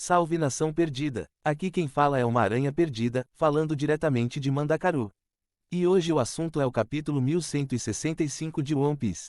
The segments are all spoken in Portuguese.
Salve nação perdida! Aqui quem fala é uma aranha perdida, falando diretamente de Mandacaru. E hoje o assunto é o capítulo 1165 de One Piece.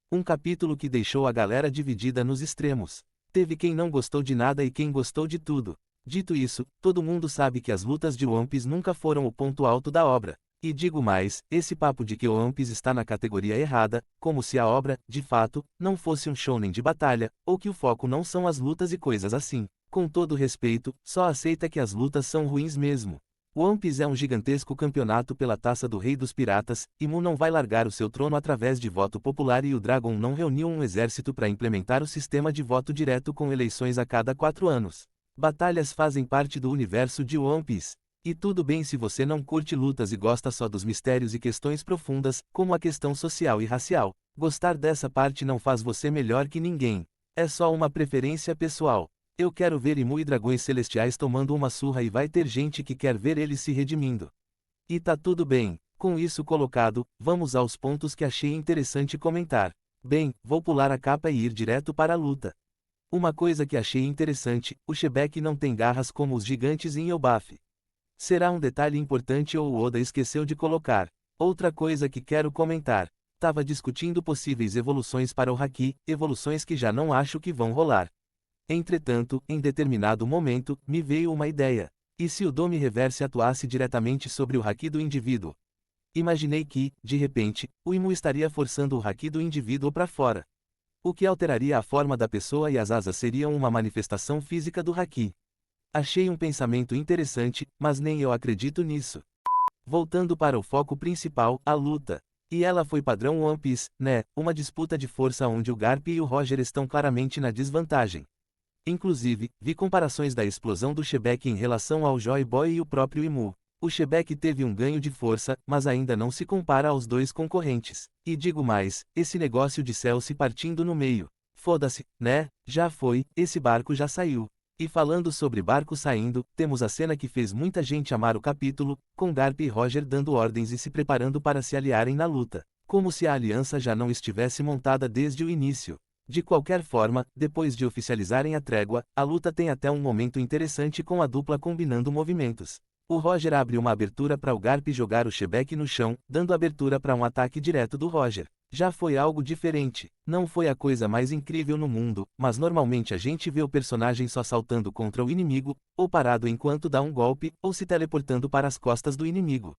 Um capítulo que deixou a galera dividida nos extremos. Teve quem não gostou de nada e quem gostou de tudo. Dito isso, todo mundo sabe que as lutas de One Piece nunca foram o ponto alto da obra. E digo mais, esse papo de que One Piece está na categoria errada, como se a obra, de fato, não fosse um shounen de batalha, ou que o foco não são as lutas e coisas assim. Com todo respeito, só aceita que as lutas são ruins mesmo. One Piece é um gigantesco campeonato pela taça do Rei dos Piratas, e Mu não vai largar o seu trono através de voto popular e o Dragon não reuniu um exército para implementar o sistema de voto direto com eleições a cada 4 anos. Batalhas fazem parte do universo de One Piece. E tudo bem se você não curte lutas e gosta só dos mistérios e questões profundas, como a questão social e racial. Gostar dessa parte não faz você melhor que ninguém. É só uma preferência pessoal. Eu quero ver Imu e dragões celestiais tomando uma surra e vai ter gente que quer ver eles se redimindo. E tá tudo bem. Com isso colocado, vamos aos pontos que achei interessante comentar. Bem, vou pular a capa e ir direto para a luta. Uma coisa que achei interessante, o Shebek não tem garras como os gigantes em Elbaf. Será um detalhe importante ou o Oda esqueceu de colocar. Outra coisa que quero comentar. Tava discutindo possíveis evoluções para o Haki, evoluções que já não acho que vão rolar. Entretanto, em determinado momento, me veio uma ideia. E se o Dome Reverse atuasse diretamente sobre o Haki do indivíduo? Imaginei que, de repente, o Imu estaria forçando o Haki do indivíduo para fora. O que alteraria a forma da pessoa e as asas seriam uma manifestação física do Haki. Achei um pensamento interessante, mas nem eu acredito nisso. Voltando para o foco principal, a luta. E ela foi padrão One Piece, né? Uma disputa de força onde o Garp e o Roger estão claramente na desvantagem. Inclusive, vi comparações da explosão do Shebek em relação ao Joy Boy e o próprio Imu. O Shebek teve um ganho de força, mas ainda não se compara aos dois concorrentes. E digo mais, esse negócio de céu se partindo no meio. Foda-se, né? Já foi, esse barco já saiu. E falando sobre barco saindo, temos a cena que fez muita gente amar o capítulo, com Garp e Roger dando ordens e se preparando para se aliarem na luta. Como se a aliança já não estivesse montada desde o início. De qualquer forma, depois de oficializarem a trégua, a luta tem até um momento interessante com a dupla combinando movimentos. O Roger abre uma abertura para o Garp jogar o Shebek no chão, dando abertura para um ataque direto do Roger. Já foi algo diferente. Não foi a coisa mais incrível no mundo, mas normalmente a gente vê o personagem só saltando contra o inimigo, ou parado enquanto dá um golpe, ou se teleportando para as costas do inimigo.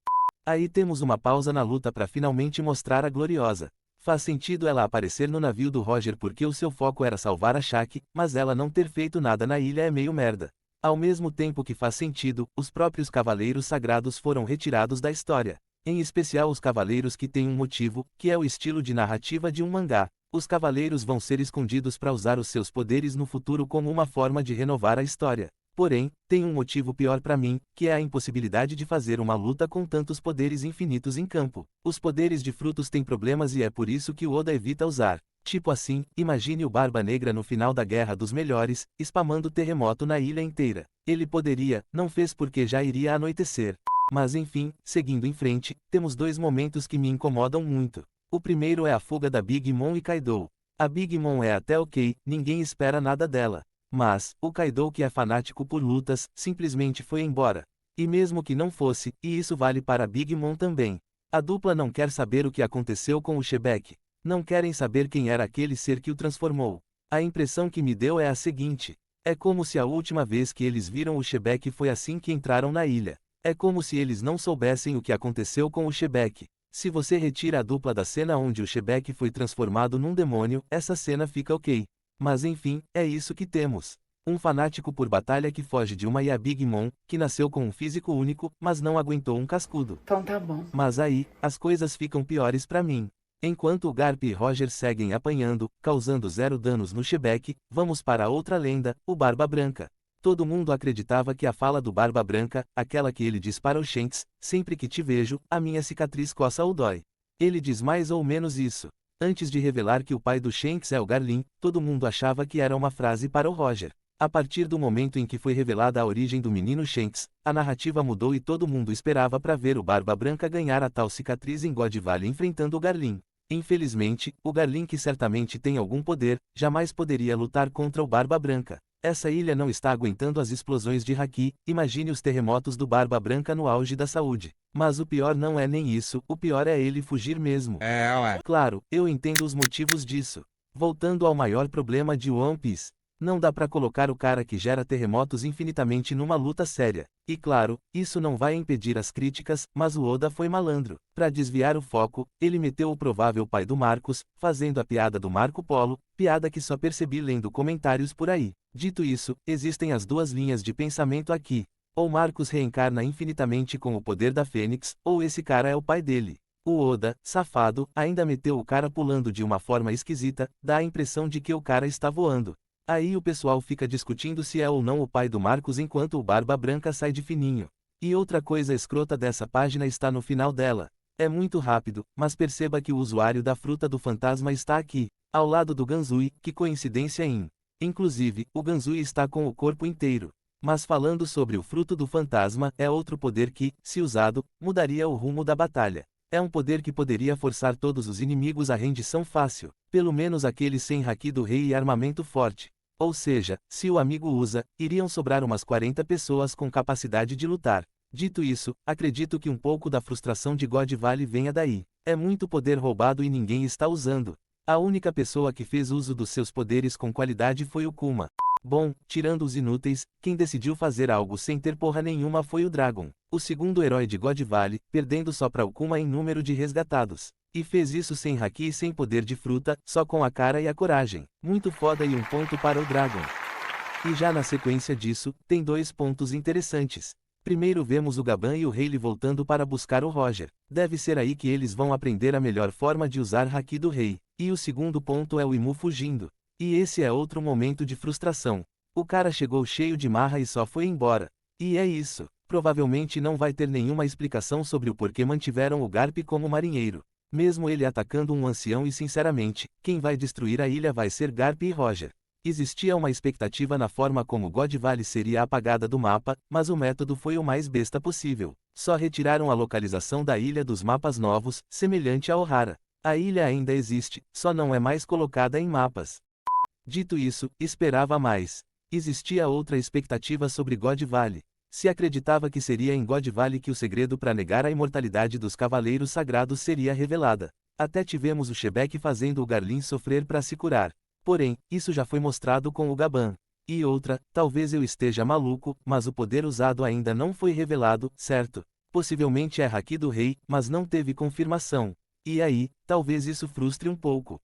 Aí temos uma pausa na luta para finalmente mostrar a Gloriosa. Faz sentido ela aparecer no navio do Roger porque o seu foco era salvar a Shaq, mas ela não ter feito nada na ilha é meio merda. Ao mesmo tempo que faz sentido, os próprios Cavaleiros Sagrados foram retirados da história. Em especial os Cavaleiros que têm um motivo, que é o estilo de narrativa de um mangá. Os Cavaleiros vão ser escondidos para usar os seus poderes no futuro como uma forma de renovar a história. Porém, tem um motivo pior para mim, que é a impossibilidade de fazer uma luta com tantos poderes infinitos em campo. Os poderes de frutos têm problemas e é por isso que o Oda evita usar. Tipo assim, imagine o Barba Negra no final da Guerra dos Melhores, spamando terremoto na ilha inteira. Ele poderia, não fez porque já iria anoitecer. Mas enfim, seguindo em frente, temos dois momentos que me incomodam muito. O primeiro é a fuga da Big Mom e Kaido. A Big Mom é até ok, ninguém espera nada dela. Mas, o Kaido que é fanático por lutas, simplesmente foi embora. E mesmo que não fosse, e isso vale para a Big Mom também. A dupla não quer saber o que aconteceu com o Shebek. Não querem saber quem era aquele ser que o transformou. A impressão que me deu é a seguinte. É como se a última vez que eles viram o Shebek foi assim que entraram na ilha. É como se eles não soubessem o que aconteceu com o Shebek. Se você retira a dupla da cena onde o Shebek foi transformado num demônio, essa cena fica ok. Mas enfim, é isso que temos. Um fanático por batalha que foge de uma e a Big Mom, que nasceu com um físico único, mas não aguentou um cascudo. Então tá bom. Mas aí, as coisas ficam piores pra mim. Enquanto o Garp e Roger seguem apanhando, causando 0 danos no Shebek, vamos para outra lenda, o Barba Branca. Todo mundo acreditava que a fala do Barba Branca, aquela que ele diz para o Shanks, sempre que te vejo, a minha cicatriz coça ou dói. Ele diz mais ou menos isso. Antes de revelar que o pai do Shanks é o Garlin, todo mundo achava que era uma frase para o Roger. A partir do momento em que foi revelada a origem do menino Shanks, a narrativa mudou e todo mundo esperava para ver o Barba Branca ganhar a tal cicatriz em God Valley enfrentando o Garlin. Infelizmente, o Garlin, que certamente tem algum poder, jamais poderia lutar contra o Barba Branca. Essa ilha não está aguentando as explosões de haki, imagine os terremotos do Barba Branca no auge da saúde. Mas o pior não é nem isso, o pior é ele fugir mesmo. Ué. Claro, eu entendo os motivos disso. Voltando ao maior problema de One Piece. Não dá pra colocar o cara que gera terremotos infinitamente numa luta séria. E claro, isso não vai impedir as críticas, mas o Oda foi malandro. Pra desviar o foco, ele meteu o provável pai do Marcos, fazendo a piada do Marco Polo, piada que só percebi lendo comentários por aí. Dito isso, existem as duas linhas de pensamento aqui. Ou Marcos reencarna infinitamente com o poder da Fênix, ou esse cara é o pai dele. O Oda, safado, ainda meteu o cara pulando de uma forma esquisita, dá a impressão de que o cara está voando. Aí o pessoal fica discutindo se é ou não o pai do Marcos enquanto o Barba Branca sai de fininho. E outra coisa escrota dessa página está no final dela. É muito rápido, mas perceba que o usuário da fruta do fantasma está aqui, ao lado do Ganzui, que coincidência hein? Inclusive, o Ganzui está com o corpo inteiro. Mas falando sobre o fruto do fantasma, é outro poder que, se usado, mudaria o rumo da batalha. É um poder que poderia forçar todos os inimigos à rendição fácil, pelo menos aqueles sem haki do rei e armamento forte. Ou seja, se o amigo usa, iriam sobrar umas 40 pessoas com capacidade de lutar. Dito isso, acredito que um pouco da frustração de God Valley venha daí. É muito poder roubado e ninguém está usando. A única pessoa que fez uso dos seus poderes com qualidade foi o Kuma. Bom, tirando os inúteis, quem decidiu fazer algo sem ter porra nenhuma foi o Dragon, o segundo herói de God Valley, perdendo só pra o Kuma em número de resgatados. E fez isso sem haki e sem poder de fruta, só com a cara e a coragem. Muito foda e um ponto para o Dragon. E já na sequência disso, tem dois pontos interessantes. Primeiro vemos o Gaban e o Rayleigh voltando para buscar o Roger. Deve ser aí que eles vão aprender a melhor forma de usar haki do rei. E o segundo ponto é o Imu fugindo. E esse é outro momento de frustração. O cara chegou cheio de marra e só foi embora. E é isso. Provavelmente não vai ter nenhuma explicação sobre o porquê mantiveram o Garp como marinheiro. Mesmo ele atacando um ancião e sinceramente, quem vai destruir a ilha vai ser Garp e Roger. Existia uma expectativa na forma como God Valley seria apagada do mapa, mas o método foi o mais besta possível. Só retiraram a localização da ilha dos mapas novos, semelhante a Ohara. A ilha ainda existe, só não é mais colocada em mapas. Dito isso, esperava mais. Existia outra expectativa sobre God Valley. Se acreditava que seria em God Valley que o segredo para negar a imortalidade dos Cavaleiros Sagrados seria revelada. Até tivemos o Shebek fazendo o Garlin sofrer para se curar. Porém, isso já foi mostrado com o Gaban. E outra, talvez eu esteja maluco, mas o poder usado ainda não foi revelado, certo? Possivelmente é haki do rei, mas não teve confirmação. E aí, talvez isso frustre um pouco.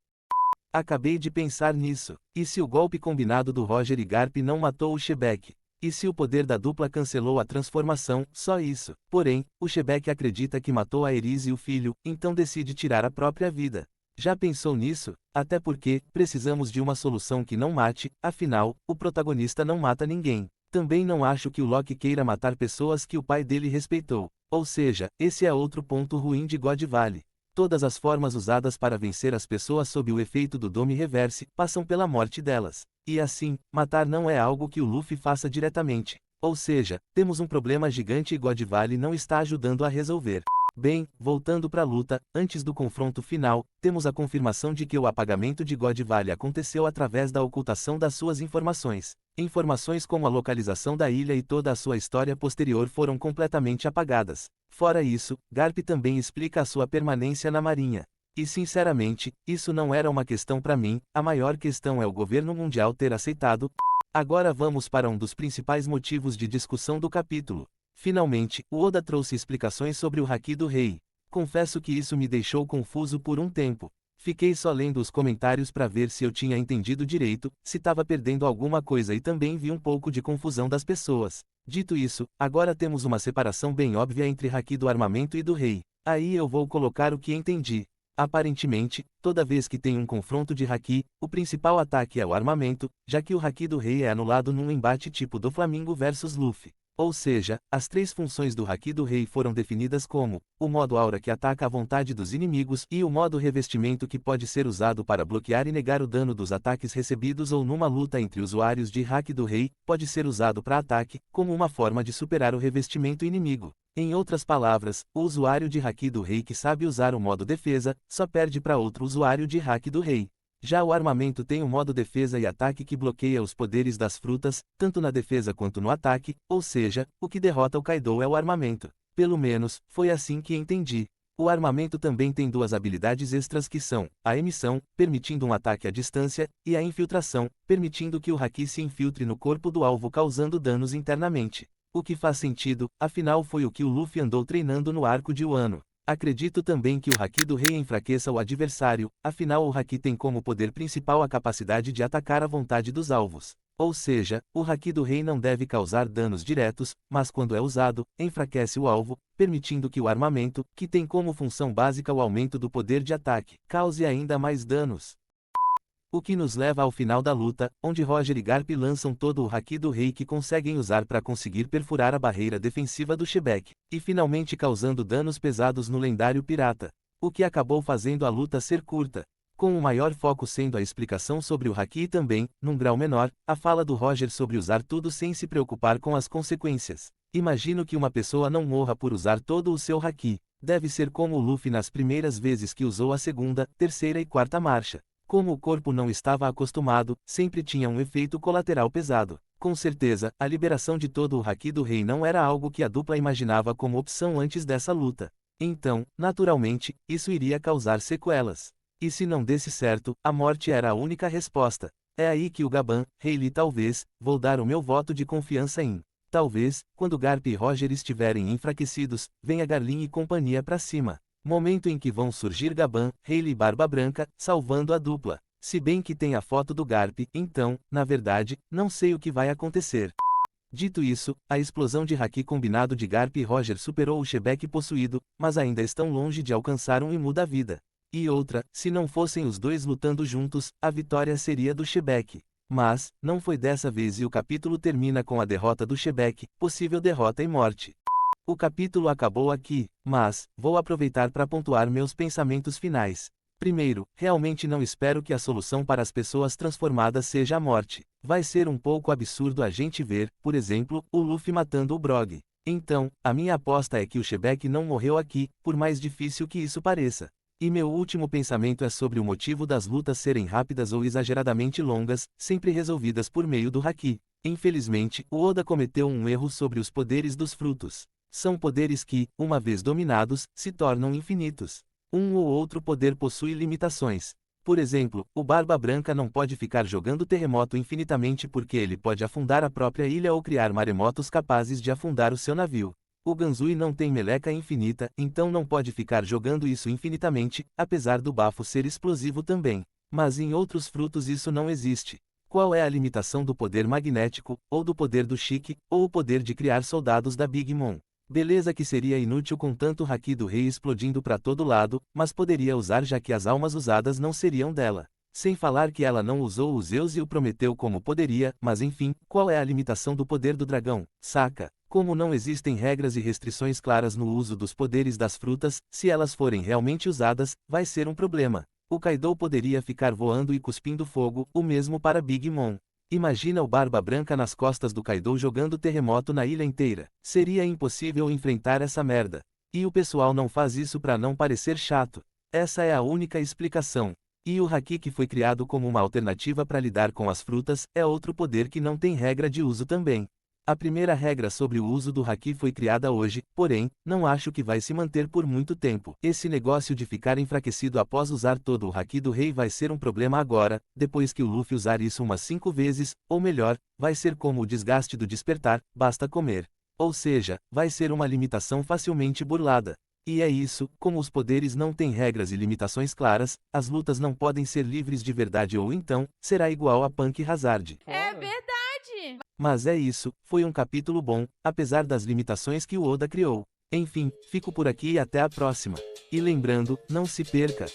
Acabei de pensar nisso. E se o golpe combinado do Roger e Garp não matou o Shebek? E se o poder da dupla cancelou a transformação, só isso. Porém, o Shebek acredita que matou a Eris e o filho, então decide tirar a própria vida. Já pensou nisso? Até porque, precisamos de uma solução que não mate, afinal, o protagonista não mata ninguém. Também não acho que o Loki queira matar pessoas que o pai dele respeitou. Ou seja, esse é outro ponto ruim de God Valley. Todas as formas usadas para vencer as pessoas sob o efeito do Dome Reverse, passam pela morte delas. E assim, matar não é algo que o Luffy faça diretamente. Ou seja, temos um problema gigante e God Valley não está ajudando a resolver. Bem, voltando para a luta, antes do confronto final, temos a confirmação de que o apagamento de God Valley aconteceu através da ocultação das suas informações. Informações como a localização da ilha e toda a sua história posterior foram completamente apagadas. Fora isso, Garp também explica a sua permanência na marinha. E sinceramente, isso não era uma questão para mim, a maior questão é o governo mundial ter aceitado. Agora vamos para um dos principais motivos de discussão do capítulo. Finalmente, o Oda trouxe explicações sobre o haki do rei. Confesso que isso me deixou confuso por um tempo. Fiquei só lendo os comentários para ver se eu tinha entendido direito, se estava perdendo alguma coisa e também vi um pouco de confusão das pessoas. Dito isso, agora temos uma separação bem óbvia entre haki do armamento e do rei. Aí eu vou colocar o que entendi. Aparentemente, toda vez que tem um confronto de haki, o principal ataque é o armamento, já que o haki do rei é anulado num embate tipo do Flamengo versus Luffy. Ou seja, as três funções do haki do rei foram definidas como o modo aura que ataca a vontade dos inimigos e o modo revestimento que pode ser usado para bloquear e negar o dano dos ataques recebidos ou numa luta entre usuários de haki do rei, pode ser usado para ataque, como uma forma de superar o revestimento inimigo. Em outras palavras, o usuário de haki do rei que sabe usar o modo defesa, só perde para outro usuário de haki do rei. Já o armamento tem o modo defesa e ataque que bloqueia os poderes das frutas, tanto na defesa quanto no ataque, ou seja, o que derrota o Kaido é o armamento. Pelo menos, foi assim que entendi. O armamento também tem duas habilidades extras que são, a emissão, permitindo um ataque à distância, e a infiltração, permitindo que o haki se infiltre no corpo do alvo causando danos internamente. O que faz sentido, afinal foi o que o Luffy andou treinando no arco de Wano. Acredito também que o haki do rei enfraqueça o adversário, afinal o haki tem como poder principal a capacidade de atacar à vontade dos alvos. Ou seja, o haki do rei não deve causar danos diretos, mas quando é usado, enfraquece o alvo, permitindo que o armamento, que tem como função básica o aumento do poder de ataque, cause ainda mais danos. O que nos leva ao final da luta, onde Roger e Garp lançam todo o haki do rei que conseguem usar para conseguir perfurar a barreira defensiva do Shebek, e finalmente causando danos pesados no lendário pirata. O que acabou fazendo a luta ser curta, com o maior foco sendo a explicação sobre o haki e também, num grau menor, a fala do Roger sobre usar tudo sem se preocupar com as consequências. Imagino que uma pessoa não morra por usar todo o seu haki. Deve ser como o Luffy nas primeiras vezes que usou a segunda, terceira e quarta marcha. Como o corpo não estava acostumado, sempre tinha um efeito colateral pesado. Com certeza, a liberação de todo o haki do rei não era algo que a dupla imaginava como opção antes dessa luta. Então, naturalmente, isso iria causar sequelas. E se não desse certo, a morte era a única resposta. É aí que o Gaban, Rayleigh talvez, vou dar o meu voto de confiança em. Talvez, quando Garp e Roger estiverem enfraquecidos, venha Garlin e companhia pra cima. Momento em que vão surgir Gaban, Rayleigh e Barba Branca, salvando a dupla. Se bem que tem a foto do Garp, então, na verdade, não sei o que vai acontecer. Dito isso, a explosão de haki combinado de Garp e Roger superou o Shebek possuído, mas ainda estão longe de alcançar um Imu da vida. E outra, se não fossem os dois lutando juntos, a vitória seria do Shebek. Mas, não foi dessa vez e o capítulo termina com a derrota do Shebek, possível derrota e morte. O capítulo acabou aqui, mas, vou aproveitar para pontuar meus pensamentos finais. Primeiro, realmente não espero que a solução para as pessoas transformadas seja a morte. Vai ser um pouco absurdo a gente ver, por exemplo, o Luffy matando o Brog. Então, a minha aposta é que o Shebek não morreu aqui, por mais difícil que isso pareça. E meu último pensamento é sobre o motivo das lutas serem rápidas ou exageradamente longas, sempre resolvidas por meio do haki. Infelizmente, o Oda cometeu um erro sobre os poderes dos frutos. São poderes que, uma vez dominados, se tornam infinitos. Um ou outro poder possui limitações. Por exemplo, o Barba Branca não pode ficar jogando terremoto infinitamente porque ele pode afundar a própria ilha ou criar maremotos capazes de afundar o seu navio. O Ganzui não tem meleca infinita, então não pode ficar jogando isso infinitamente, apesar do bafo ser explosivo também. Mas em outros frutos isso não existe. Qual é a limitação do poder magnético, ou do poder do Chique, ou o poder de criar soldados da Big Mom? Beleza que seria inútil com tanto haki do rei explodindo para todo lado, mas poderia usar já que as almas usadas não seriam dela. Sem falar que ela não usou o Zeus e o Prometeu como poderia, mas enfim, qual é a limitação do poder do dragão, saca? Como não existem regras e restrições claras no uso dos poderes das frutas, se elas forem realmente usadas, vai ser um problema. O Kaido poderia ficar voando e cuspindo fogo, o mesmo para Big Mom. Imagina o Barba Branca nas costas do Kaido jogando terremoto na ilha inteira. Seria impossível enfrentar essa merda. E o pessoal não faz isso pra não parecer chato. Essa é a única explicação. E o haki que foi criado como uma alternativa para lidar com as frutas, é outro poder que não tem regra de uso também. A primeira regra sobre o uso do haki foi criada hoje, porém, não acho que vai se manter por muito tempo. Esse negócio de ficar enfraquecido após usar todo o haki do rei vai ser um problema agora, depois que o Luffy usar isso umas 5 vezes, ou melhor, vai ser como o desgaste do despertar, basta comer. Ou seja, vai ser uma limitação facilmente burlada. E é isso, como os poderes não têm regras e limitações claras, as lutas não podem ser livres de verdade ou então, será igual a Punk Hazard. É verdade! Mas é isso, foi um capítulo bom, apesar das limitações que o Oda criou. Enfim, fico por aqui e até a próxima. E lembrando, não se perca!